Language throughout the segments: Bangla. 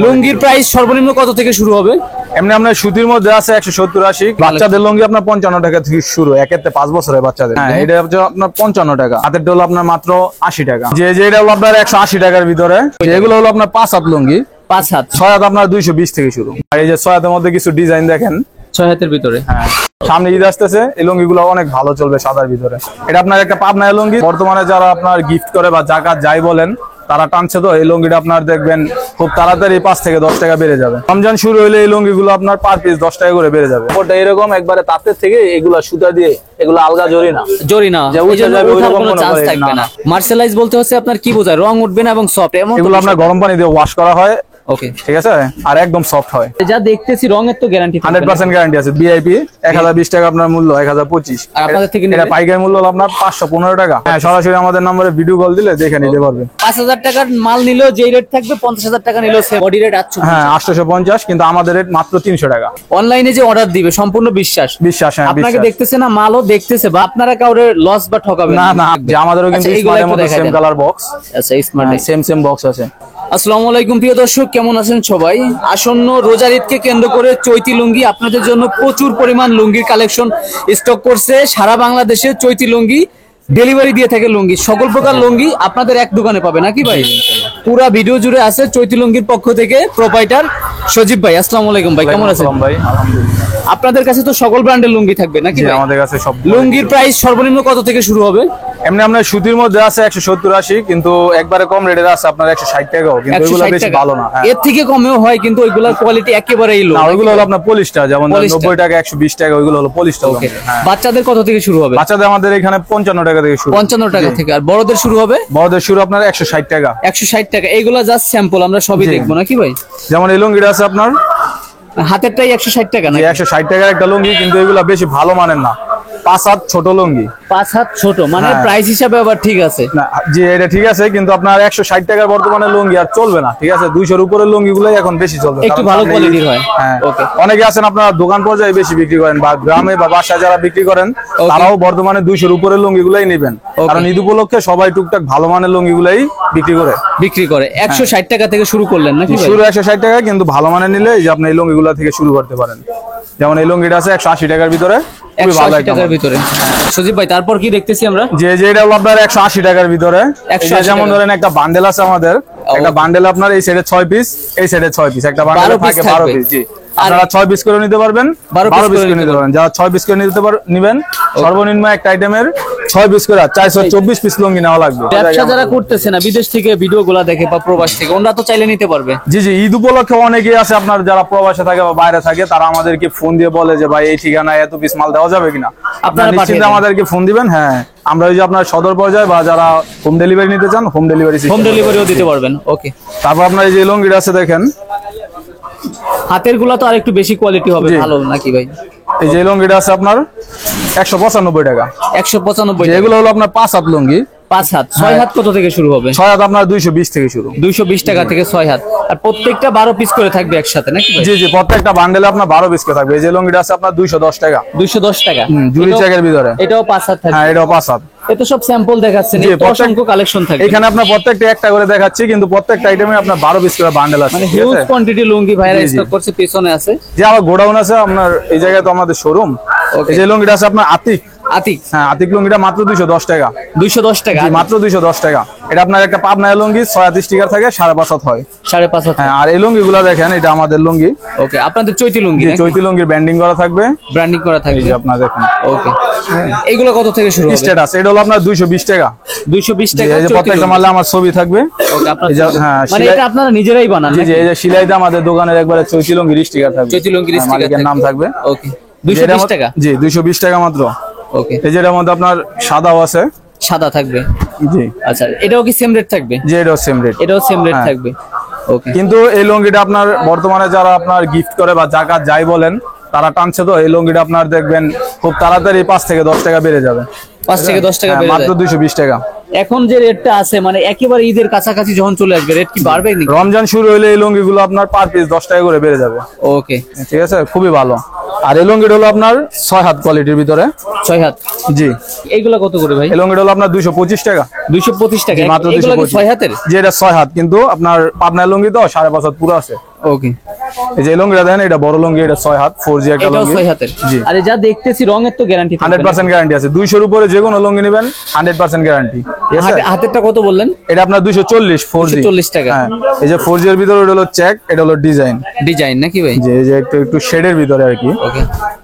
লুঙ্গির প্রাইস সর্বনিম্ন কত থেকে শুরু হবে? এমনি আপনার সুতির মধ্যে আছে 170-80, বাচ্চাদের লুঙ্গি আপনার 55 টাকা থেকে শুরু, 1 থেকে 5 বছরের বাচ্চাদের। হ্যাঁ, এটা হচ্ছে আপনার 55 টাকা, হাতের হলো আপনার মাত্র 80 টাকা। যে এটা হলো আপনার 180 টাকার ভিতরে, যেগুলো হলো আপনার 5 হাত লুঙ্গি, 5 হাত 6 হাত আপনার 220 থেকে শুরু। আর এই যে 6 হাতের মধ্যে কিছু ডিজাইন দেখেন, 6 হাতের ভিতরে। হ্যাঁ, সামনে ঈদ আসতেছে, এই লুঙ্গি গুলো অনেক ভালো চলবে সাদার ভিতরে। এটা আপনার একটা পাবনায় লুঙ্গি, বর্তমানে যারা আপনার গিফট করে বা জাকাত যাই বলেন তারা টানছে, তো এই লুঙ্গিটা আপনার দেখবেন খুব তাড়াতাড়ি 5 থেকে 10 টাকা বেড়ে যাবে। রমজান শুরু হলে এই লুঙ্গি গুলো আপনার পার পিস 10 টাকা করে বেড়ে যাবে। ওটা এরকম একবারে তাঁতের থেকে এগুলা সুতা দিয়ে, এগুলো আলগা জরি না, যে উঠে যাবে ওইরকম কোনো চান্স থাকবে না। মার্শালাইজ বলতে হচ্ছে আপনার কি বোঝায়? রং উঠবে না এবং সফট, এগুলো আপনার গরম পানি দিয়ে ওয়াশ করা হয়। ওকে, ঠিক আছে, আর একদম সফট হয়। যা দেখতেছি রঙের তো গ্যারান্টি 100% গ্যারান্টি আছে। ভিআইপি 1020 টাকা আপনার মূল্য, 1025। আর আপনাদের থেকে এটা পাইকারি মূল্য হলো আপনার 515 টাকা। হ্যাঁ, সরাসরি আমাদের নম্বরে ভিডিও কল দিলে দেখে নিতে পারবেন। 5000 টাকার মাল নিলেও যেই রেট থাকবে 50000 টাকা নিলেও সেম বডি রেট। আচ্ছা, হ্যাঁ, 850, কিন্তু আমাদের রেট মাত্র 300 টাকা। অনলাইনে যে অর্ডার দিবে সম্পূর্ণ বিশ্বাস। হ্যাঁ, আপনাকে দেখতেছে না, মালও দেখতেছে, বা আপনারা কাউরে লস বা ঠকাবেন না। না, যে আমাদেরও কিন্তু স্মার্টের মধ্যে সেম কালার বক্স। আচ্ছা, স্মার্ট সেম বক্স আছে। আসসালামু আলাইকুম প্রিয় দর্শক, কেমন আছেন সবাই? আসন্ন রোজার ঈদকে কেন্দ্র করে চৈতি লুঙ্গি আপনাদের জন্য প্রচুর পরিমাণ লুঙ্গির কালেকশন স্টক করছে। সারা বাংলাদেশে চৈতি লুঙ্গি ডেলিভারি দিয়ে থাকে। লুঙ্গি সকল প্রকার লুঙ্গি আপনাদের এক দোকানে পাবে নাকি ভাই? পুরা ভিডিও জুড়ে আছে চৈতি লুঙ্গির পক্ষ থেকে প্রোপাইটার সজীব ভাই। আসসালামু আলাইকুম ভাই, কেমন আছেন ভাই? আলহামদুলিল্লাহ। আপনাদের কাছে তো সকল ব্র্যান্ডের লুঙ্গি থাকবে নাকি ভাই? আমাদের কাছে সব। লুঙ্গির প্রাইস সর্বনিম্ন কত থেকে শুরু হবে? এমনি আপনার সুতির মধ্যে আছে 170-80, কিন্তু একবারে কম রেটের আছে আপনার 160 টাকাও, কিন্তু এগুলো বেশি ভালো না। এর থেকে কমেও হয়, কিন্তু ওইগুলোর কোয়ালিটি একেবারেই লো। না, ওইগুলো হলো আপনার পলিশটা, যেমন 90 টাকা 120 টাকা, ওইগুলো হলো পলিশটা। বাচ্চাদের কত থেকে শুরু হবে? বাচ্চাদের আমাদের এখানে 55 টাকা থেকে শুরু। 55 টাকা থেকে। আর বড়দের শুরু হবে? বড়দের শুরু আপনার 160 টাকা। 160 টাকা। এইগুলো জাস্ট স্যাম্পল, আমরা সবই দেখবো নাকি ভাই? যেমন এই লুঙ্গিটা আছে আপনার হাতেরটাই 160 টাকা না? 160 টাকার একটা লুঙ্গি, কিন্তু এগুলা বেশি ভালো মানের না। 5 হাত ছোট লুঙ্গি। 5 হাত ছোট মানে প্রাইস হিসাবে আবার ঠিক আছে না, জি এটা ঠিক আছে, কিন্তু আপনার 160 টাকার বর্তমানে লুঙ্গি আর চলবে না। ঠিক আছে, 200 এর উপরের লুঙ্গি গুলাই এখন বেশি চলবে, একটু ভালো কোয়ালিটির হয়। হ্যাঁ, ওকে। অনেকে আছেন আপনারা দোকান পর্যায়ে বেশি বিক্রি করেন, বা গ্রামে বা বাসায় যারা বিক্রি করেন তারাও বর্তমানে 200 এর উপরের লুঙ্গি গুলাই নেবেন, কারণ ঈদ উপলক্ষে সবাই টুকটাক ভালো মানের লুঙ্গি গুলাই বিক্রি করে। 160 টাকা থেকে শুরু করলেন নাকি ভাই? শুরু 160 টাকা, কিন্তু ভালো মানের নিলে এই যে আপনি এই লুঙ্গি গুলা থেকে শুরু করতে পারেন। যেমন এই লুঙ্গিটা আছে 180 টাকার ভিতরে, খুবই ভালো টাকার ভিতরে। সজীব ভাই, তারপর কি দেখতেছি আমরা? যে এটা হলো আপনার 180 টাকার ভিতরে। যেমন ধরেন একটা বান্ডেল আছে আমাদের, একটা বান্ডেল আপনার এই সাইডে 6 পিস, এই সাইডে 6 পিস, একটা বান্ডেলে থাকে 12 পিস। জি, আপনারা 6 পিস করে নিতে পারবেন, 12 পিস করে নিতে পারবেন। যারা 6 পিস করে নিবেন, সর্বনিম্ন একটা আইটেমের 6 পিস করে 424 পিস লুঙ্গি নেওয়া লাগবে। ব্যবসা যারা করতেছে না, বিদেশ থেকে ভিডিও গুলা দেখে বা প্রবাস থেকে, ওনারা তো চাইলে নিতে পারবে। জি, ঈদ উপলক্ষে অনেকেই আছে আপনার যারা প্রবাসে থাকে বা বাইরে থাকে, তারা আমাদেরকে ফোন দিয়ে বলে যে ভাই এই ঠিকানায় এত পিস মাল দেওয়া যাবে কিনা। আপনারা নিশ্চিন্তে আমাদেরকে ফোন দিবেন। হ্যাঁ, আমরা ওই যে আপনার সদর পর্যায়ে বা যারা হোম ডেলিভারি নিতে চান, হোম ডেলিভারিও দিতে পারবেন। ওকে। তারপর আপনার এই যে লুঙ্গিটা আছে দেখেন, হাতের গুলা তো আর একটু বেশি কোয়ালিটি হবে, ভালো নাকি ভাই? এই যে লুঙ্গিটা আছে আপনার 195 টাকা। 195। এগুলো হলো আপনার 5 হাত লুঙ্গি। 5 হাত। 6 হাত কত থেকে শুরু হবে? 6 হাত আপনার 220 থেকে শুরু। 220 টাকা থেকে 6 হাত। আর প্রত্যেকটা 12 পিস করে থাকবে একসাথে নাকি ভাই? জি, প্রত্যেকটা বান্ডেলে আপনার 12 পিস করে থাকবে। এই যে লুঙ্গিটা আছে আপনার 210 টাকা। 210 টাকা। জুরি চেকের ভিতরে। এটাও 5 হাত থাকবে। হ্যাঁ, এটাও 5 হাত। এটা সব স্যাম্পল দেখাচ্ছেন, এত অসংখ্য কালেকশন থাকে। এখানে আপনার প্রত্যেকটা একটা করে দেখাচ্ছি, কিন্তু প্রত্যেকটা আইটেমে আপনার 12 পিস করে বান্ডেল আছে। মানে হিউজ কোয়ান্টিটি লুঙ্গি ভাইরা স্টক করছে, পেছনে আছে। যে আমার গোডাউন আছে আপনার এই জায়গায়, তো আমাদের শোরুম। এই যে লুঙ্গিটা আছে আপনার আতিক। হ্যাঁ, আতিক লুঙ্গিটা মাত্র 210 টাকা। 210 টাকা, মাত্র 210 টাকা। এটা আপনার একটা পাবনায় লুঙ্গি 6 স্টিকার থাকে, 5.5 হাত হয়। 5.5 হাত। হ্যাঁ, আর এই লুঙ্গি গুলা দেখেন, এটা আমাদের লুঙ্গি। ওকে, আপনাদের চৈতি লুঙ্গি। চৈতি লুঙ্গির ব্র্যান্ডিং করা থাকবে। ব্র্যান্ডিং করা থাকবে, এই যে আপনারা দেখেন। ওকে। এগুলো কত থেকে শুরু হবে? স্ট্যাটাস এটা হলো আপনার 220 টাকা। 220 টাকা। এই যে প্রত্যেকটা মালে আমার ছবি থাকবে। ওকে, আপনারা হ্যাঁ, মানে এটা আপনারা নিজেরাই বানান? জি, এই যে সিলাইতে আমাদের দোকানের একবারে চৈতি লুঙ্গির স্টিকার থাকবে। চৈতি লুঙ্গির স্টিকার, মালিকের নাম থাকবে। ওকে। 220 টাকা। জি, 220 টাকা মাত্র। ওকে। এই যে এর মধ্যে আপনার সাদাও আছে। সাদা থাকবে। জি। আচ্ছা, এটাও কি সেম রেট থাকবে? জি, এটাও সেম রেট। এটাও সেম রেট থাকবে। ওকে। কিন্তু এই লুঙ্গিটা আপনার বর্তমানে যারা আপনার গিফট করে বা জাকাত যাই বলেন তারা টানছে, তো এই লুঙ্গিটা আপনার দেখবেন খুব তাড়াতাড়ি 5 থেকে 10 টাকা বেড়ে যাবে। 5 থেকে 10 টাকা বেড়ে যাবে, মাত্র 220 টাকা। এখন যে রেটটা আছে, মানে একেবারে ঈদের কাছাকাছি যখন চলে আসবে, রেট কি বাড়বে নাকি? রমজান শুরু হলে এই লুঙ্গিগুলো আপনার পার পিস 10 টাকা করে বেড়ে যাবে। ওকে, ঠিক আছে, খুবই ভালো। আর এই লুঙ্গিটা হলো আপনার 6 হাত কোয়ালিটির ভিতরে। 6 হাত। জি। এইগুলা কত করে ভাই? এই লুঙ্গিটা হলো আপনার 225 টাকা। 225 টাকা মাত্র এগুলা কি 225। 6 হাতের? যে এটা 6 হাত, কিন্তু আপনার পাবনার লুঙ্গি তো 5.5 হাত পুরো আছে। ওকে। এই যে লুঙ্গিটা দেখেন, এটা বড় লুঙ্গি, এটা 6 হাত 4G একটা এটাও লুঙ্গি। 6 হাতের। জি। আরে যা দেখতেছি রঙের তো গ্যারান্টি 100% গ্যারান্টি আছে। 200 এর উপরে যে কোনো লুঙ্গি নেবেন 100% গ্যারান্টি। ঠিক আছে? হাতেরটা কত বললেন? এটা আপনার 240 4G। 240 টাকা। হ্যাঁ, এই যে 4G এর ভিতরে এটা হলো চেক, এটা হলো ডিজাইন। ডিজাইন নাকি ভাই? যে এই যে একটু শেডের ভিতরে আর কি। ওকে।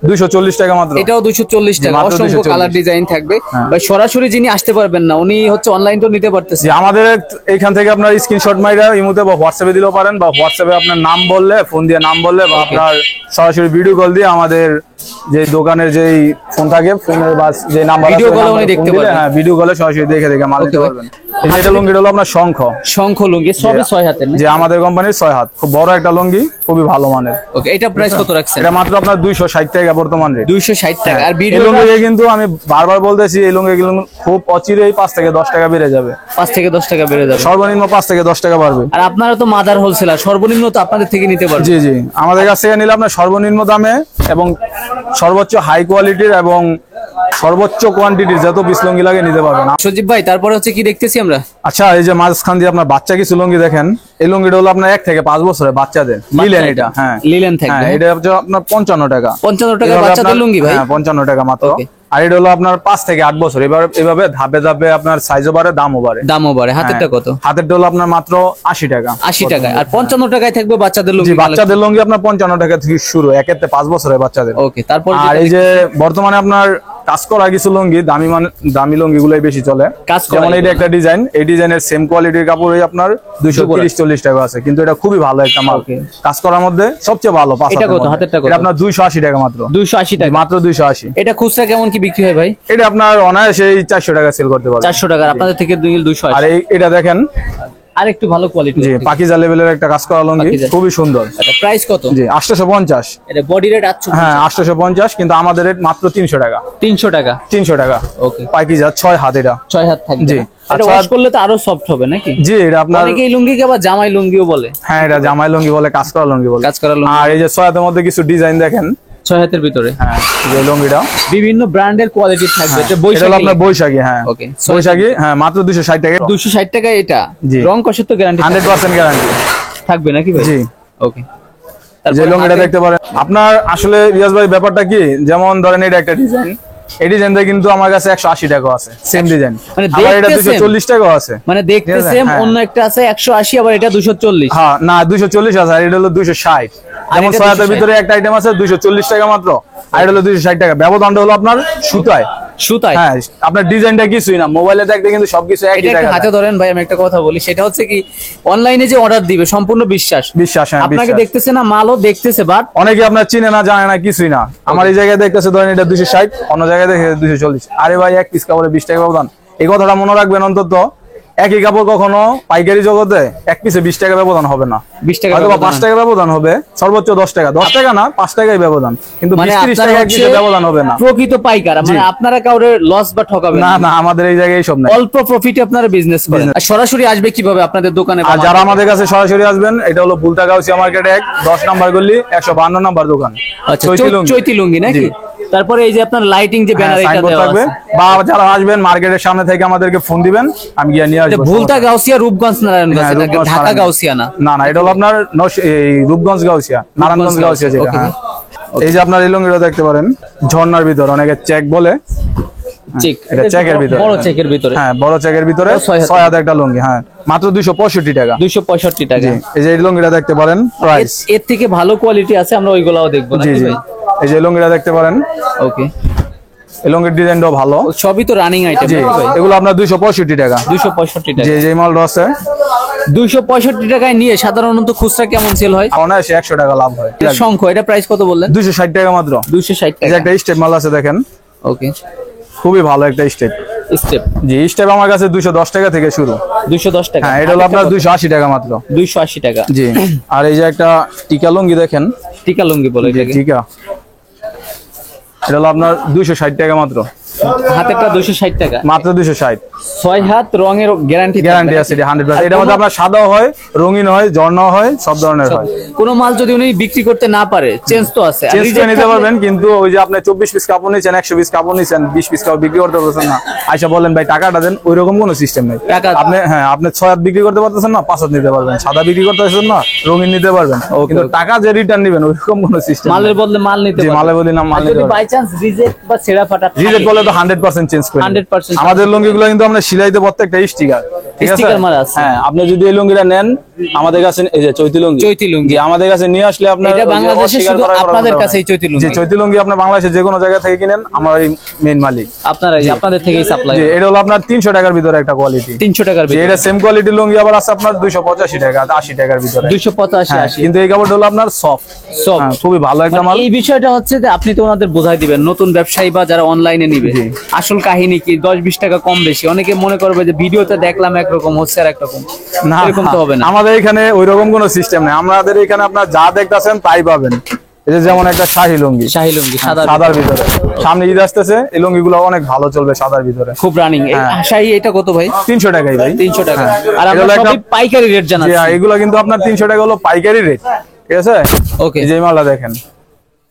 240 টাকা মাত্র। এটাও 240 টাকা। মাত্র অসংখ্য 240 কালার ডিজাইন থাকবে ভাই। সরাসরি যিনি আসতে পারবেন না, উনি হচ্ছে অনলাইন তো নিতে পারতেছে। যে আমাদের এইখান থেকে আপনার স্ক্রিনশট মাইরা ইমোতে বা হোয়াটসঅ্যাপে দিলেও পারেন, বা হোয়াটসঅ্যাপে আপনার নাম বললে, ফোন দিয়ে নাম বললে, বা আপনার সরাসরি ভিডিও কল দিয়ে আমাদের যে দোকানের যেই ফোন থাকে, ফোনের বা যে নাম্বার ভিডিও কলে উনি দেখতে পারবেন। হ্যাঁ, ভিডিও কলে সরাসরি দেখে মাল নিতে পারবেন। এই যে এটা লুঙ্গিটা হলো আপনার শঙ্খ লুঙ্গি সবই 6 হাতের না? যে আমাদের কোম্পানির 6 হাত, খুব বড় একটা লুঙ্গি, খুবই ভালো মানের। ওকে। এটা প্রাইস কত রাখছেন? এটা মাত্র আপনার 260 টাকা বর্তমান রেট। 260 টাকা। আর এই ভিডিও লুঙ্গি কিন্তু আমি বারবার বলতেছি, এই লুঙ্গি খুব অচিরেই 5 থেকে 10 টাকা বেড়ে যাবে। 5 থেকে 10 টাকা বেড়ে যাবে। সর্বনিম্ন 5 থেকে 10 টাকা বাড়বে। আর আপনারা তো মাদার হোলসেলার, সর্বনিম্ন তো আপনাদের থেকে নিতে পারবেন। জি জি, আমাদের কাছ থেকে নিলে আপনার সর্বনিম্ন দামে এবং সর্বোচ্চ হাই কোয়ালিটির এবং সর্বোচ্চ কোয়ান্টিটির যত পিস লুঙ্গি লাগে নিতে পারবেন। সজীব ভাই, তারপরে হচ্ছে কি দেখতেছি আমরা? আচ্ছা, এই যে মাঝখান দিয়ে আপনার বাচ্চা কিছু লুঙ্গি দেখেন, এই লুঙ্গিটা হলো আপনার 1 থেকে 5 বছরের বাচ্চাদের লিলেন। এটা হ্যাঁ লিলেন থাকবে। হ্যাঁ, এটা হচ্ছে আপনার 55 টাকা। 55 টাকা বাচ্চাদের লুঙ্গি ভাই? হ্যাঁ, 55 টাকা মাত্র। Okay. আর এটা হলো আপনার 5 থেকে 8 বছর। এভাবে ধাপে ধাপে আপনার সাইজও বাড়ে, দামও বাড়ে। দামও বাড়ে। হাতেরটা কত? হাতেরটা হলো আপনার মাত্র 80 টাকা। 80 টাকা। আর 55 টাকায় থাকবে বাচ্চাদের জি, লুঙ্গি। বাচ্চাদের লুঙ্গি আপনার 55 টাকা থেকে শুরু, 1 থেকে 5 বছরের বাচ্চাদের। ওকে। তারপর আর এই যে বর্তমানে আপনার কাজ করা কিছু লুঙ্গি, দামি লুঙ্গি গুলোই বেশি চলে। কাজ করা যেমন এইটা একটা ডিজাইন, এই ডিজাইনের সেম কোয়ালিটির কাপড়ই আপনার 230-40 টাকা আছে, কিন্তু এটা খুবই ভালো একটা মাল। Okay. কাজ করার মধ্যে সবচেয়ে ভালো। এটা কত? হাতেরটা কত? এটা আপনার 280 টাকা মাত্র। 280 টাকা। মাত্র 280। এটা খুচরা কেমন কি বিক্রি হয় ভাই? এটা আপনার অনায়াসে 400 টাকা সেল করতে পারবেন। 400 টাকা। আপনাদের থেকে 280। আর এটা দেখেন, আর একটু ভালো কোয়ালিটি। জি, পাকিজা লেভেলের একটা কাজ করা লুঙ্গি, পাকিজা। খুবই সুন্দর। এটা প্রাইস কত? জি, 850। এটা বডি রেট 850। হ্যাঁ, 850, কিন্তু আমাদের রেট মাত্র 300 টাকা। 300 টাকা। 300 টাকা। ওকে। পাকিজা 6 হাত এটা। 6 হাত থাকবে। জি। এটা আচ্ছা, ওয়াশ করলে তো আরো সফট হবে নাকি? জি, এটা আপনার অনেকে এই লুঙ্গিকে আবার জামাই লুঙ্গিও বলে। হ্যাঁ, এটা জামাই লুঙ্গি বলে, কাজ করা লুঙ্গি বলে। কাজ করা লুঙ্গি। আর এই যে 6 হাতের মধ্যে কিছু ডিজাইন দেখেন। 6 হাতের ভিতরে। হ্যাঁ, যে লুঙ্গিটা বিভিন্ন ব্র্যান্ডের কোয়ালিটি থাকবে। এটা এটা হলো বৈশাখী। আপনার বৈশাখী। হ্যাঁ, ওকে। বৈশাখী। হ্যাঁ, মাত্র 260 টাকা। 260 টাকা এটা। জি। রং কষের তো গ্যারান্টি 100% গ্যারান্টি থাকবে নাকি ভাই? জি। ওকে। যে লুঙ্গিটা দেখতে পারেন আপনার, আসলে রিয়াজ ভাই ব্যাপারটা কি, যেমন ধরেন এটা একটা ডিজাইন, এই ডিজাইনটা কিন্তু আমার কাছে 180 টাকা আছে, সেম ডিজাইন। মানে আবার এটা দেখতে same? 240 টাকা আছে। মানে দেখতে ঠিক আছে? সেম, হ্যাঁ। অন্য একটা আছে 180, আবার এটা 240। হ্যাঁ, না 240 আছে, আর এটা হলো 260। যেমন এটা 6 হাতের 260 ভিতরে একটা আইটেম আছে 240 টাকা মাত্র, আর এটা হলো 260 টাকা। ব্যবধানটা হলো আপনার সুতায়। সুতায়। হ্যাঁ, আপনার ডিজাইনটা কিছুই না, মোবাইলে দেখতে কিন্তু সবকিছু একই এটা একটা টাকা। হাতে ধরেন ভাই, আমি একটা কথা বলি, সেটা হচ্ছে কি অনলাইনে যে অর্ডার দিবে সম্পূর্ণ বিশ্বাস। বিশ্বাস। হ্যাঁ, আপনাকে বিশ্বাস। দেখতেছে না, মালও দেখতেছে, বাট অনেকে আপনার চিনে না, জানে না, কিছুই না। আমার এই জায়গায় দেখতেছে ধরেন এটা 260, অন্য জায়গায় দেখে 240। আরে ভাই, এক পিস কাপড়ে 20 টাকা ব্যবধান। এই কথাটা মনে রাখবেন অন্তত। একই কাপড় কখনো পাইকারি জগতে এক পিসে 20 টাকা ব্যবধান হবে না। 20 টাকা হয়তো ব্যবধান। 5 টাকা ব্যবধান হবে, সর্বোচ্চ 10 টাকা। 10 টাকা না, 5 টাকাই ব্যবধান, কিন্তু মানে 20-30 আপনারা টাকা এক হচ্ছে পিসে ব্যবধান হবে না। প্রকৃত পাইকার, মানে আপনারা কাউরে লস বা ঠকাবেন না না। না, আমাদের এই জায়গায় সব নাই। অল্প প্রফিটে আপনারা বিজনেস করেন। আর সরাসরি আসবে কিভাবে আপনাদের দোকানে? আর যারা আমাদের কাছে সরাসরি আসবেন, এটা হলো বুলতা গাউসিয়া মার্কেট 1, 10 নাম্বার গলি, 152 নাম্বার দোকান। আচ্ছা, চৈতি লুঙ্গি। চৈতি লুঙ্গি নাকি? জি। তারপরে এই যে আপনার লাইটিং যে ব্যানার, এটা সাইনবোর্ড দেওয়া থাকবে, আছে। বা যারা আসবেন মার্কেটের সামনে থেকে আমাদেরকে ফোন দিবেন, আমি গিয়ে নিয়ে এটা আসবো। ভুলতা গাউসিয়া, রূপগঞ্জ, নারায়ণগঞ্জ। হ্যাঁ, এটা রূপগঞ্জ, ঢাকা নারায়ণগঞ্জ। গাউসিয়া না? না না, এটা হলো আপনার এই রূপগঞ্জ গাউসিয়া, নারায়ণগঞ্জ গাউসিয়া যেটা। Okay. হ্যাঁ। এই যে আপনার এই লুঙ্গিটা দেখতে পারেন, ঝর্ণার ভিতর, অনেকে চেক বলে। চেক। এটা চেকের ভিতরে। বড় চেকের ভিতরে। হ্যাঁ, বড় চেকের ভিতরে 6 হাজার একটা লুঙ্গি। হ্যাঁ, মাত্র 265 টাকা। 265 টাকা। এই যে এই লুঙ্গিটা দেখতে পারেন, প্রাইস। এর থেকে ভালো কোয়ালিটি আছে, আমরা ওইগুলাও দেখবো জি নাকি জি। ভাই? এই যে লুঙ্গিটা দেখতে পারেন, ওকে। এই লুঙ্গির ডিজাইনটাও ভালো। সবই তো রানিং আইটেম জি, ভাই। এগুলো আপনার 265 টাকা। 265 টাকা। যে যে মালটা আছে 265 টাকায় নিয়ে সাধারণত খুচরা কেমন সেল হয়? অনায়াসে 100 টাকা লাভ হয়। শঙ্খ, এটা প্রাইস কত বললেন? 260 টাকা মাত্র। 260 এই যে টাকা। একটা স্টেপ মাল আছে দেখেন, ওকে। খুবই ভালো একটা স্টেপ। স্টেপ। জি, স্টেপ আমার কাছে 210 টাকা থেকে শুরু। 210 টাকা। হ্যাঁ, এটা হলো আপনার 280 টাকা মাত্র। 280 টাকা। জি। আর এই যে একটা টিকা লুঙ্গি দেখেন, টিকা লুঙ্গি বলে এটাকে। টিকা, এটা হলো আপনার 260 টাকা মাত্র। হাতেরটা 260 টাকা, মাত্র 260। 6 হাত রঙের গ্যারান্টি গ্যারান্টি আছে 100%। এটার মধ্যে আপনার সাদাও হয়, রঙিন হয়, ঝর্ণাও হয়, সব ধরনের হয়। কোনো মাল যদি উনি বিক্রি করতে না পারে চেঞ্জ তো আছে, আর চেঞ্জ করে reject নিতে থাকলে- পারবেন, কিন্তু ওই যে আপনি 24 পিস কাপড় নিচ্ছেন, 100 পিস কাপড় নিচ্ছেন, 20 পিস কাপড় বিক্রি করতে পারছেন না, আইসা বলেন ভাই টাকাটা দেন, ওইরকম কোনো সিস্টেম নেই। টাকা- আপনি আপনি 6 হাত বিক্রি করতে পারতেছেন না, 5 হাত নিতে পারবেন। সাদা বিক্রি করতে পারছেন না, রঙিন নিতে পারবেন, কিন্তু টাকা যে রিটার্ন নেবেন ওইরকম কোনো সিস্টেম মালের বদলে মাল নিতে জি, পারবে। মালের বদলে মাল আর নিতে যদি পারবে। বাই চান্স রিজেক্ট বা ছেঁড়া ফাটা থাকে, রিজেক্ট বলে তো 100% চেঞ্জ করে 100% আমাদের লুঙ্গিগুলো কিন্তু আমরা সিলাইতে প্রত্যেকটা স্টিকার, ঠিক আছে? Sticker মারা আছে। হ্যাঁ, আপনি যদি এই লুঙ্গিটা নেন আমাদের কাছে, এই যে চৈতি লুঙ্গি, চৈতি লুঙ্গি। জি, আমাদের কাছে নিয়ে আসলে আপনার এটা ওই যে বাংলাদেশে অস্বীকার শুধু করার কোনো আপনাদের ব্যাপার কাছেই নাই। চৈতি লুঙ্গি। জি, চৈতি লুঙ্গি আপনি বাংলাদেশে যে কোনো জায়গা থেকে কিনেন, আমার এই মেইন মালিক। আপনাদের থেকেই সাপ্লাই। জি, এটা হলো আপনার 300 টাকার ভিতরে একটা কোয়ালিটি। 300 টাকার যে ভিতরে এটা সেম কোয়ালিটির লুঙ্গি আবার আছে আপনার 285 টাকা, 80 টাকার ভিতরে। 285 হ্যাঁ, 80 কিন্তু এই কাপড়টা হলো আপনার সফট, সব। খুবই ভালো একটা মাল। এই বিষয়টা হচ্ছে যে আপনি তো ওনাদের বোঝাই দিবেন, নতুন ব্যবসায়ী বা যারা অনলাইনে নিবে আসল কাহিনী কি 10-20 টাকা কম বেশি। অনেকে মনে করবে যে ভিডিওতে দেখলাম একরকম হচ্ছে আর একরকম, না, এরকম তো হবে না। আমাদের এখানে ওইরকম কোনো সিস্টেম নেই। আমাদের এখানে আপনার যা দেখতেছেন তাই পাবেন। এই যে যেমন একটা শাহী লুঙ্গি, শাহী লুঙ্গি সাদার ভিতরে, সামনে ঈদ আসতেছে, এই লুঙ্গিগুলো অনেক ভালো চলবে সাদার ভিতরে। খুব রানিং। শাহী এটা কত ভাই? 300 টাকাই ভাই। 300 টাকা। আর এটা আমরা হলো সবই একটা- পাইকারি রেট জি, জানাচ্ছি। এগুলো কিন্তু আপনার 300 টাকা হলো পাইকারি রেট, ঠিক আছে? ওকে। এই যে এই মালটা দেখেন,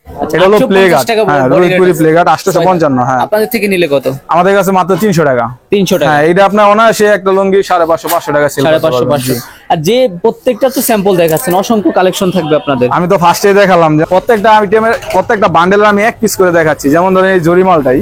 এটা হলো 850 প্লেগার্ড, টাকা হ্যাঁ, body রুইপুরি rate প্লেগার্ড 855। হ্যাঁ, আপনাদের থেকে নিলে কত? আমাদের কাছে মাত্র 300 টাকা। 300 টাকা। হ্যাঁ, এটা আপনার অনায়াসে একটা লুঙ্গি 550-500 টাকা সেল করতে 550 পারবেন। 500। আর যে প্রত্যেকটা তো স্যাম্পল দেখাচ্ছেন, অসংখ্য কালেকশন থাকবে আপনাদের। আমি তো ফার্স্টে দেখালাম যে প্রত্যেকটা আইটেমের প্রত্যেকটা বান্ডেলের আমি এক পিস করে দেখাচ্ছি। যেমন ধরেন এই জরি মালটাই,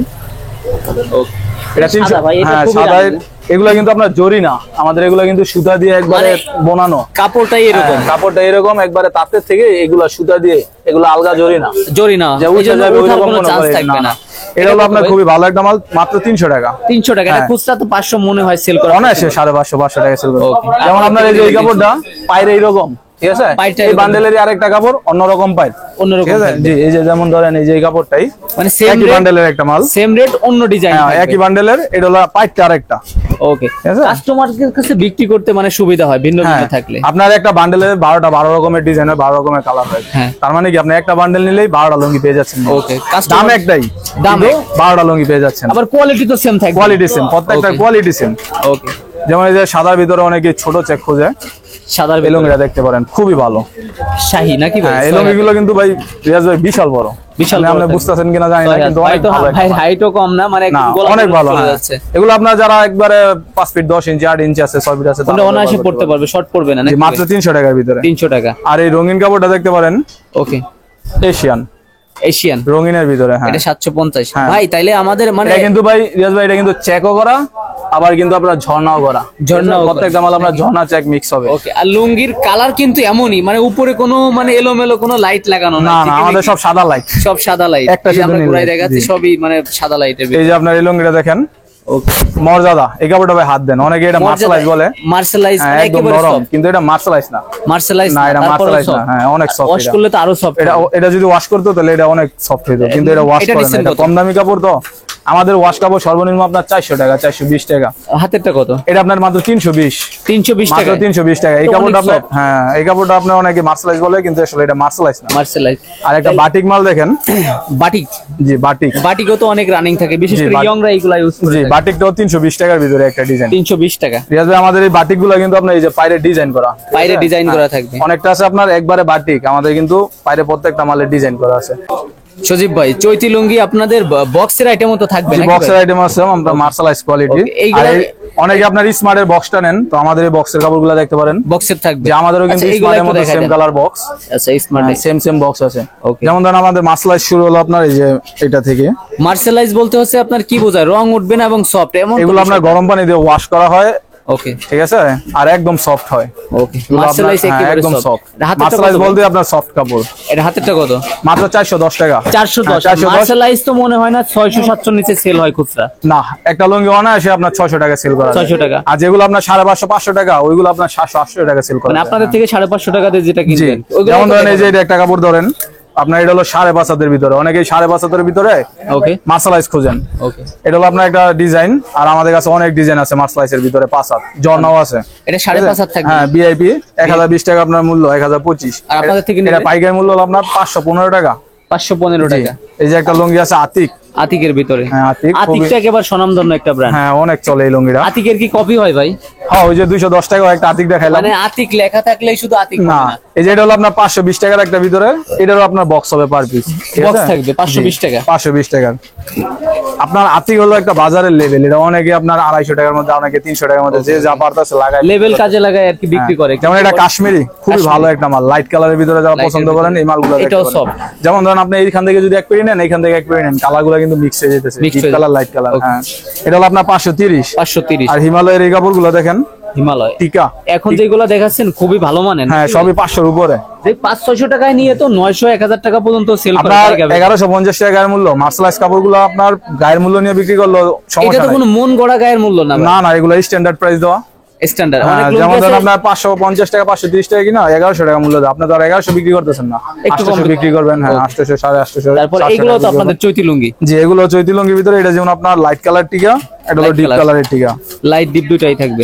এটা 300। সাদা ভাই, এটা হ্যাঁ, খুবই সাদা। রানিং। এগুলা কিন্তু আপনার জরি না, আমাদের এগুলা কিন্তু সুতা দিয়ে একবারে বোনানো। কাপড়টাই এরকম, হ্যাঁ, কাপড়টা এরকম একবারে তাঁতের থেকে, এগুলা সুতা দিয়ে, এগুলা আলগা জরি না জরি না, যে ওই উঠে জন্য যাবে ওঠার ওইরকম কোনো কোনো চান্স quality থাকবে না। না। এটা হলো কত আপনার ভাই? খুবই ভালো একটা মাল, মাত্র 300 টাকা। 300 টাকা। এটা হ্যাঁ। খুচরা তো 500 মনে হয় সেল করা। অনায়াসে 550-500 টাকা সেল করবে। Okay. যেমন আপনার এই যে এই কাপড়টা পাইরে এইরকম, ঠিক আছে? পাইরটা এই এরকম। বান্ডেলেরই আরেকটা কাপড় অন্যরকম পাইর, অন্যরকম ঠিক আছে? থাকবে। জি, এই যে যেমন ধরেন এই যে এই কাপড়টাই মানে সেম একই বান্ডেলের একটা মাল। সেম রেট, অন্য ডিজাইন হ্যাঁ, একই বান্ডেলের, এটা হলো পাইরটা আরেকটা। ওকে। আছে? কাস্টমারদের কাছে বিক্রি করতে মানে সুবিধা হয় ভিন্ন হ্যাঁ, ভিন্ন থাকলে। আপনার একটা বান্ডেলে 12 রকমের ডিজাইন হয়, 12 রকমের কালার হয়। হ্যাঁ। তার মানে কি আপনি একটা বান্ডেল নিলেই 12টা লুঙ্গি পেয়ে যাচ্ছেন। ওকে। দাম একটাই, দাম কিন্তু এক। 12টা লুঙ্গি পেয়ে যাচ্ছেন। আবার কোয়ালিটি তো সেম থাকবে। কোয়ালিটি সেম, প্রত্যেকটা Okay. Quality same. ওকে। যেমন এই যে সাদার ভিতরে অনেকে ছোট চেক খোঁজে, সাদার এই ভিতরে লুঙ্গিটা দেখতে পারেন, খুবই ভালো। শাহী নাকি ভাই? হ্যাঁ, এই লুঙ্গিগুলো কিন্তু ভাই রিয়াজ ভাই বিশাল বড়। বিশাল মানে বড় আপনি থাকবে। বুঝতেছেন কিনা জানি না, কিন্তু অনেক হয়তো ভালো একটা ভাই মাল। হাইটও কম না, মানে না, গলা অনেক পর্যন্ত ভালো। চলে হ্যাঁ। যাচ্ছে। এগুলো আপনার যারা একবারে 5 ফিট 10 ইঞ্চি 8 ইঞ্চি আছে, 6 ফিট আছে, ওটা অনায়াসে পড়তে পারবে, শর্ট পড়বে না জি, নাকি? মাত্র 300 টাকার ভিতরে। 300 টাকা। আর এই রঙিন কাপড়টা দেখতে পারেন, ওকে। এশিয়ান এশিয়ান, রঙিনের ভিতরে। হ্যাঁ, এটা 750। হ্যাঁ। ভাই তাইলে আমাদের মানে এটা কিন্তু ভাই রিয়াজ ভাই, এটা কিন্তু চেকও করা, আবার কিন্তু আপনার ঝর্ণাও করা। ঝর্ণাও করা। প্রত্যেকটা মাল আপনার ঝর্ণা চেক মিক্স হবে। ওকে। আর লুঙ্গির কালার কিন্তু এমনই, মানে উপরে কোনো মানে এলোমেলো কোনো লাইট লাগানো না নাই, না, ঠিক আমাদের নাকি? সব সাদা লাইট। সব সাদা লাইট। একটা শুধু আমরা নীল ঘুরাই light, দেখাচ্ছি, জি। সবই মানে সাদা লাইটের। এই যে আপনার এই লুঙ্গিটা দেখেন, মর্যাদা, এই কাপড়টা ভাই হাত দেন, অনেকে এটা মার্শালাইজ বলে। মার্শালাইজ হ্যাঁ, একদম নরম, কিন্তু এটা মার্শালাইজ না। মার্শালাইজ না, এটা মার্শালাইজ না। হ্যাঁ, অনেক সফট। ওয়াশ করলে তো আরো সফট। এটা যদি ওয়াশ করতো তাহলে এটা অনেক সফট হতো, কিন্তু এটা ওয়াশ এটা করে না। নিচ্ছেন এটা কত? কম দামি কাপড় তো। আমাদের ওয়াশ কাপড় সর্বনিম্ন আপনার 400 টাকা, 420 টাকা। হাতেরটা কত? এটা আপনার মাত্র 320। 320 মাত্র টাকা। 320 টাকা। এই তো কাপড়টা অনেক আপনার, soft। হ্যাঁ, এই কাপড়টা আপনার অনেকে মার্শালাইজ বলে, কিন্তু আসলে এটা মার্শালাইজ না। মার্শালাইজ। আর একটা বাটিক মাল দেখেন, বাটিক। জি বাটিক। বাটিকও তো অনেক রানিং থাকে, বিশেষ জি, করে ইয়ংরা এগুলা ইউজ করে জি, থাকে। বাটিকটাও 320 টাকার ভিতরে একটা ডিজাইন। 320 টাকা। রিয়াজ ভাই, আমাদের এই বাটিক গুলো কিন্তু আপনার এই যে পাইরে ডিজাইন করা, বাইরে ডিজাইন করা থাকবে। অনেকটা আছে আপনার একবারে বাটিক, আমাদের কিন্তু পাইরে প্রত্যেকটা মালের ডিজাইন করা আছে। সজীব ভাই, চৈতি লুঙ্গি আপনাদের বক্সের আইটেমও তো থাকবে নাকি বক্সের ভাই? আইটেম আছে আমরা মার্শালাইজ কোয়ালিটি। Okay, এইগুলা- অনেকে আপনার স্মার্টের বক্সটা নেন, তো আমাদের এই বক্সের কাপড়গুলো দেখতে পারেন। বক্সের থাকবে। যে আমাদেরও কিন্তু আচ্ছা, এইগুলা স্মার্টের একটু মধ্যে দেখাই সেম দেন। কালার বক্স, আচ্ছা, স্মার্ট। সেম বক্স আছে। Okay. যেমন ধরেন আমাদের মার্শালাইজ শুরু হলো আপনার এই যে এটা থেকে। মার্শালাইজ বলতে হচ্ছে আপনার কি বোঝায়? রং উঠবে না এবং সফট, এমন? এগুলো আপনার গরম পানি দিয়ে ওয়াশ করা হয়, ওকে। ঠিক আছে, আর একদম সফট হয়। ওকে। এগুলো আপনার- মার্শালাইজ হ্যাঁ, একেবারে একদম সফট। সফট। হাতেরটা মার্শালাইজ কত ভাই? বলতে আপনার সফট কাপড়। এটা হাতেরটা কত? মাত্র 410 টাকা। 410। 410। মার্শালাইজ তো মনে হয় না 600-700 নিচে সেল হয় খুচরা। না, একটা লুঙ্গি অনায়াসে আপনার 600 টাকা সেল করা যায়। 600 টাকা। আর যেগুলো আপনার 550-500 টাকা, ওইগুলো আপনার 700-800 টাকা সেল করা মানে যায়। আপনাদের থেকে 550 টাকা দিয়ে যেটা জি, কিনবেন, ওইগুলো যেমন কত ধরেন এই যে টাকা? এটা একটা কাপড় ধরেন, আপনার এটা হলো 5.5 ভিতরে, অনেকেই 5.5 ভিতরে ওকে। মার্শালাইজ খোঁজেন। ওকে। এটা হলো আপনার একটা ডিজাইন, আর আমাদের কাছে অনেক ডিজাইন আছে মার্শালাইজের ভিতরে, 5 হাত ঝর্ণাও আছে। এটা 5.5 থাকবে। হ্যাঁ, ভিআইপি 1020 টাকা আপনার মূল্য, 1025। আর আপনাদের থেকে নিলে? এটা পাইকারি মূল্য হলো আপনার 515 টাকা। 515 জি। টাকা। এই যে একটা লুঙ্গি আছে আতিক, আতিকের ভিতরে। হ্যাঁ, আতিক আতিকটা একেবারে স্বনামধন্য একটা ব্র্যান্ড। হ্যাঁ অনেক চলে এই লুঙ্গিটা। আতিকের কি কপি হয় ভাই? হ্যাঁ ওই যে 210 টাকা একটা আতিক দেখাইলাম। মানে আতিক লেখা থাকলেই শুধু আতিক না, এই যে এটা হলো আপনার 520 টাকার একটা ভিতরে, এটারও আপনার বক্স হবে পার পিস, বক্স থাকবে 520 টাকা। 520 টাকার। আপনার আতিক হলো একটা বাজারের লেভেল, এটা অনেকে আপনার 250 টাকার মধ্যে, অনেকে 300 টাকার মধ্যে, যে যা পারতাছে লাগায় লেভেল কাজে লাগায় আর কি বিক্রি করে। যেমন এটা কাশ্মীরি, খুবই ভালো একটা মাল, লাইট কালারের ভিতরে যারা পছন্দ করেন এই মালগুলো দেখতে এটাও পারেন। সফট। যেমন ধরেন আপনি এইখান থেকে যদি এক পেরি নেন, এইখান থেকে এক পেরি নেন, কালারগুলো কিন্তু মিক্স হয়ে যেতেছে, Mix ডিপ হয়ে কালার লাইট কালার। হ্যাঁ, এটা হলো আপনার 530। 530। আর হিমালয়ের এই কাপড়গুলো দেখেন, হিমালয় টিকা, এখন যেগুলো দেখাচ্ছেন খুবই ভালো মানের। হ্যাঁ সবই 500 উপরে। যে 500-600 টাকায় নিয়ে তো 900-1000 টাকা পর্যন্ত সেল করে আপনার জায়গা। 1150 টাকা গায়ের মূল্য, মার্শালাইজ কাপড়গুলো আপনার গায়ের মূল্য নিয়ে বিক্রি করলো এটা সমস্যা তো নাই। কোনো মন গড়া গায়ের মূল্য না ভাই। না না, এগুলো স্ট্যান্ডার্ড প্রাইস দেওয়া। স্ট্যান্ডার্ড হ্যাঁ, অনেক লোক যেমন ধরেন আছে আপনার 550 টাকা 530 টাকা কিনা 1100 টাকা মূল্য দেয়, আপনি তো আর 1100 বিক্রি করতেছেন না, একটু কম 800 বিক্রি করবেন। হ্যাঁ 800 850। তারপর এগুলো তো আপনাদের চৈতি লুঙ্গি। জি, এগুলো চৈতি লুঙ্গির ভিতরে, এটা যেমন আপনার লাইট কালার টিকা, এটা হলো Light ডিপ color। কালারের টিকা। লাইট ডিপ দুটাই থাকবে।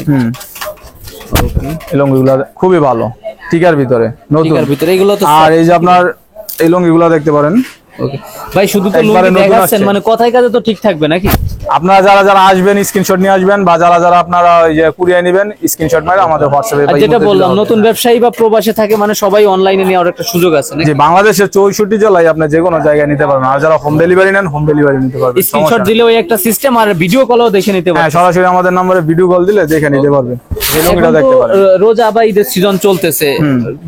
এই লুঙ্গিগুলো খুবই ভালো, টিকার ভিতরে নতুন। টিকার ভিতরে এগুলো তো আর এই যে আপনার এই লুঙ্গিগুলো দেখতে পারেন। ওকে ভাই, শুধু তো একবারে লুঙ্গি নতুন দেখাচ্ছেন, আসছে। মানে কথায় কাজে তো ঠিক থাকবে নাকি? আপনারা যারা যারা আসবেন স্ক্রিনশট নিয়ে আসবেন, বা যারা যারা আপনারা ওই যে কুরিয়ার নেবেন স্ক্রিনশট মারে আমাদের হোয়াটসঅ্যাপে আর যেটা বললাম, নতুন ব্যবসায়ী বা প্রবাসে থাকে মানে সবাই অনলাইনে নেওয়ার একটা সুযোগ আছে নাকি? যে বাংলাদেশের 64 জেলায় আপনি যে কোনো জায়গায় নিতে পারবেন। আর যারা হোম ডেলিভারি নেন, হোম ডেলিভারি নিতে পারবেন, স্ক্রিনশট দিলে ওই একটা সিস্টেম, আর ভিডিও কলও দেখে নিতে হ্যাঁ পারবে। সরাসরি আমাদের নম্বরে ভিডিও কল দিলে দেখে নিতে পারবেন, এই লুঙ্গিটা দেখতে পারেন। রোজা বা ঈদের সিজন চলতেছে,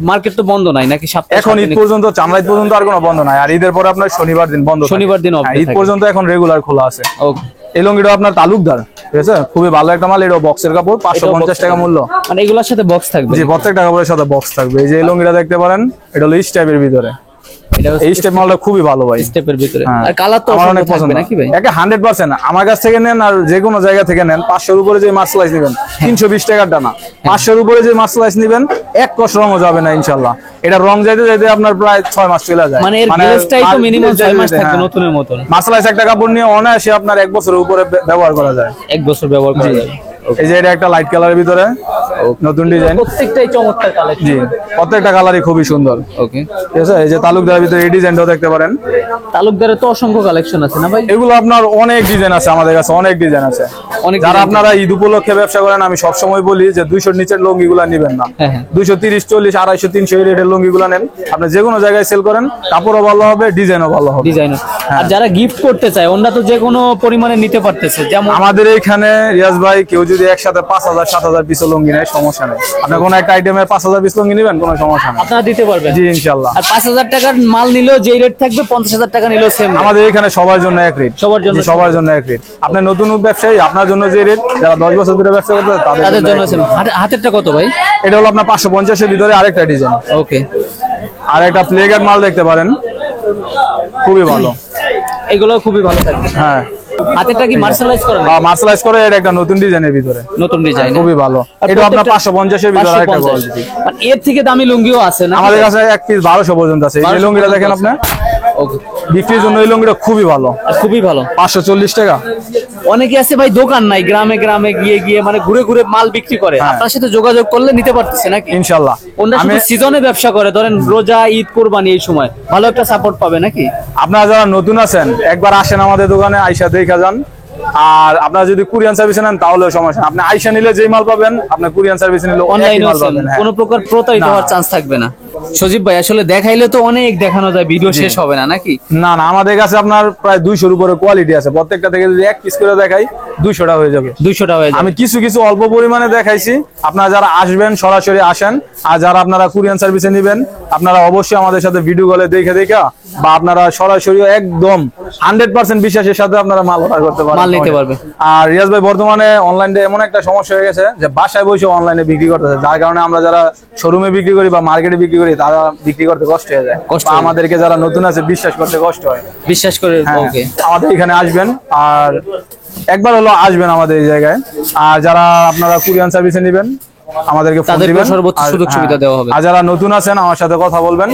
মার্কেট তো বন্ধ নাই নাকি? সপ্তাহে এখন ঈদ পর্যন্ত, চামড়াইত পর্যন্ত আর কোনো বন্ধ নাই, আর ঈদের পরে আপনার শনিবার দিন বন্ধ থাকে। শনিবার দিন off হ্যাঁ, day ঈদ থাকে। পর্যন্ত এখন রেগুলার খোলা আছে। ওকে, এই লুঙ্গিটা আপনার তালুকদার, ঠিক আছে, খুবই ভালো একটা মাল। এটা বক্সের কাপড়, 550 টাকা মূল্য। মানে এগুলোর সাথে বক্স থাকবে? জি, প্রত্যেকটা কাপড়ের সাথে বক্স থাকবে। এই যে এই লুঙ্গিটা দেখতে পারেন, এটা হলো স্টেপের ভিতরে। এটা এই স্টেপ মালটা খুবই ভালো ভাই, স্টেপের ভিতরে। হ্যাঁ। আর কালার তো আমার অসংখ্য অনেক পছন্দ থাকবে নাকি ভাই? একে 100% আমার কাছ থেকে নেন আর যে কোনো জায়গা থেকে নেন, 500 এর উপরে যে মার্শালাইজ নেবেন 320 টাকাটা না, 500 এর উপরে যে মার্শালাইজ নেবেন এক কষ রঙও যাবে না ইনশাআল্লাহ। এটা রং যাইতে যাইতে আপনার প্রায় 6 মাস চলে যায়। মানে এর গ্লেজটাই তো মিনিমাম 6 মাস থাকবে হ্যাঁ। নতুনের মতন। মার্শালাইজ একটা কাপড় নিয়ে অনায়াসে আপনার 1 বছরের উপরে ব্যবহার করা যায়। 1 বছর ব্যবহার করা যাবে। এই যে এটা একটা লাইট কালারের ভিতরে নতুন ডিজাইন। প্রত্যেকটাই চমৎকার কালেকশন। জি, প্রত্যেকটা কালারই খুবই সুন্দর। ওকে, ঠিক আছে, এই যে তালুকদারের ভিতরে এই ডিজাইনটাও দেখতে পারেন। তালুকদারের তো অসংখ্য কালেকশন আছে না ভাই? এগুলো আপনার অনেক ডিজাইন আছে আমাদের কাছে, অনেক ডিজাইন আছে। অনেক যারা design আপনারা ঈদ উপলক্ষে ব্যবসা করেন, আমি সবসময় বলি যে 200 নিচের লুঙ্গিগুলা নেবেন না। হ্যাঁ, হ্যাঁ। 230 40 250 300 এই রেটের লুঙ্গিগুলা নেন। আপনি যে কোনো জায়গায় সেল করেন, কাপড়ও ভালো হবে, ডিজাইনও ভালো হবে। ডিজাইন। আর যারা গিফট করতে চায় ওরা তো যে কোনো পরিমাণে নিতে পারতেছে, যেমন আমাদের এইখানে রিয়াজ ভাই, কেউ যদি একসাথে 5000 7000 পিস লুঙ্গি নেয় সমস্যা নেই। আপনি কোনো একটা আইটেমে 5000 পিস লুঙ্গি নেবেন, কোনো সমস্যা নেই, আপনারা দিতে পারবেন। জি ইনশাআল্লাহ। আর 5000 টাকার মাল নিলেও যেই রেট থাকবে 50000 টাকা নিলেও সেম। আমাদের এখানে সবার জন্য এক রেট, সবার জন্য জি, সবার জন্য এক রেট। আপনি নতুন ব্যবসায়ী, আপনার জন্য যে রেট, যারা 10 বছর ধরে ব্যবসা করতে তাদের জন্য এক সেম। rate। হাতেরটা কত ভাই? এটা হলো আপনার 550 এর ভিতরে আরেকটা ডিজাইন। ওকে, আর একটা প্লেগার্ড মাল দেখতে পারেন, খুবই ভালো। এগুলো খুবই ভালো থাকবে। হ্যাঁ, হাতেরটা কি মার্শালাইজ করেন? মার্শালাইজ করে, এটা একটা নতুন ডিজাইনের ভিতরে, নতুন ডিজাইন, খুবই ভালো। এটা আপনার 550 এর ভিতরে আরেকটা কোয়ালিটি। আর এর থেকে দামি লুঙ্গিও আছে না আমাদের কাছে এক পিস 1200 পর্যন্ত আছে। এই 1200 লুঙ্গিটা দেখেন পর্যন্ত আপনি, ওকে, বিক্রির জন্য এই লুঙ্গিটা খুবই ভালো, আর খুবই ভালো। 540 টাকা। অনেকে আছে ভাই দোকান নাই, গ্রামে গ্রামে গিয়ে গিয়ে মানে ঘুরে ঘুরে মাল বিক্রি করে, হ্যাঁ। আপনার সাথে যোগাযোগ করলে নিতে পারতেছে নাকি? ইনশাআল্লাহ। ওনারা আমি শুধু সিজনে ব্যবসা করে, ধরেন রোজা, ঈদ, কোরবানি, এই সময় ভালো একটা সাপোর্ট পাবে নাকি? আপনারা যারা নতুন আছেন একবার আসেন আমাদের দোকানে, আইসা দেখা যান। আর আপনারা যদি কুরিয়ান সার্ভিস নেন তাহলেও সমস্যা নেই। আপনি আইসা নিলে যেই মাল পাবেন, আপনি কুরিয়ান সার্ভিস নিলে অনলাইনে মাল পাবেন। হ্যাঁ। কোনো প্রকার প্রতারিত না। হওয়ার চান্স থাকবে না। সজীব ভাই, আসলে দেখাইলে তো অনেক দেখানো যায়, ভিডিও শেষ হবে না নাকি? না না, আমাদের কাছে আপনার প্রায় 200-র উপরে কোয়ালিটি আছে। প্রত্যেকটা থেকে যদি এক পিস করে দেখাই 200টা হয়ে যাবে। 200টা হয়ে যাবে। আমি কিছু কিছু অল্প পরিমাণে দেখাইছি। আপনারা যারা আসবেন সরাসরি আসেন, আর যারা আপনারা কুরিয়ান সার্ভিসে নেবেন আপনারা অবশ্যই আমাদের সাথে ভিডিও কলে দেখে বা আপনারা সরাসরি একদম 100% বিশ্বাসের সাথে আপনারা মাল অর্ডার করতে পারবেন, মাল নিতে পারবে। আর রিয়াজ ভাই, বর্তমানে অনলাইনে এমন একটা সমস্যা হয়ে গেছে যে বাসায় বসে অনলাইনে বিক্রি করতেছে, যার কারণে আমরা যারা শোরুমে বিক্রি করি বা মার্কেটে বিক্রি করি তারা বিক্রি করতে কষ্ট হয়ে যায়। কষ্ট বা হয়। আমাদেরকে যারা নতুন আছে বিশ্বাস করতে কষ্ট হয়। বিশ্বাস করে। হ্যাঁ, ওকে, আমাদের এখানে আসবেন আর একবার হলো আসবেন আমাদের এই জায়গায়। আর যারা আপনারা কুরিয়ান সার্ভিসে নেবেন আমাদেরকে ফোন তাদেরকে দিবেন, সর্বোচ্চ সুযোগ সুবিধা দেওয়া হবে। আর যারা নতুন আছেন আমার সাথে কথা বলবেন,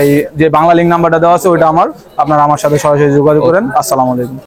এই যে বাংলা লিংক নাম্বারটা দেওয়া আছে ওইটা আমার, আপনারা আমার সাথে সরাসরি যোগাযোগ করেন। আসসালামু আলাইকুম।